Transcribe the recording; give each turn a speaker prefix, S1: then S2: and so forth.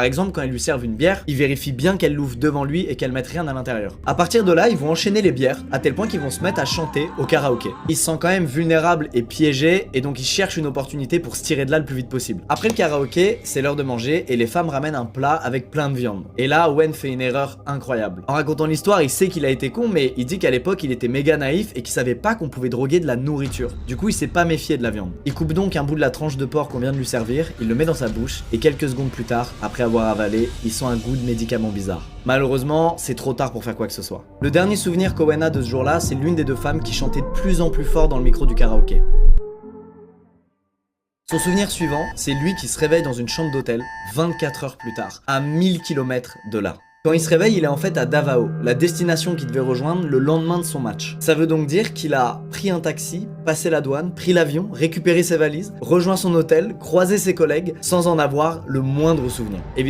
S1: Par exemple, quand ils lui servent une bière, il vérifie bien qu'elle l'ouvre devant lui et qu'elle mette rien à l'intérieur. À partir de là, ils vont enchaîner les bières, à tel point qu'ils vont se mettre à chanter au karaoké. Il se sent quand même vulnérable et piégé, et donc il cherche une opportunité pour se tirer de là le plus vite possible. Après le karaoké, c'est l'heure de manger, et les femmes ramènent un plat avec plein de viande. Et là, Owen fait une erreur incroyable. En racontant l'histoire, il sait qu'il a été con, mais il dit qu'à l'époque, il était méga naïf et qu'il savait pas qu'on pouvait droguer de la nourriture. Du coup, il s'est pas méfié de la viande. Il coupe donc un bout de la tranche de porc qu'on vient de lui servir, il le met dans sa bouche, et quelques secondes plus tard, après avoir avalé, il sent un goût de médicament bizarre. Malheureusement, c'est trop tard pour faire quoi que ce soit. Le dernier souvenir qu'Owen a de ce jour-là, c'est l'une des deux femmes qui chantait de plus en plus fort dans le micro du karaoké. Son souvenir suivant, c'est lui qui se réveille dans une chambre d'hôtel 24 heures plus tard, à 1000 km de là. Quand il se réveille, il est en fait à Davao, la destination qu'il devait rejoindre le lendemain de son match. Ça veut donc dire qu'il a pris un taxi, passé la douane, pris l'avion, récupéré ses valises, rejoint son hôtel, croisé ses collègues, sans en avoir le moindre souvenir. Évidemment,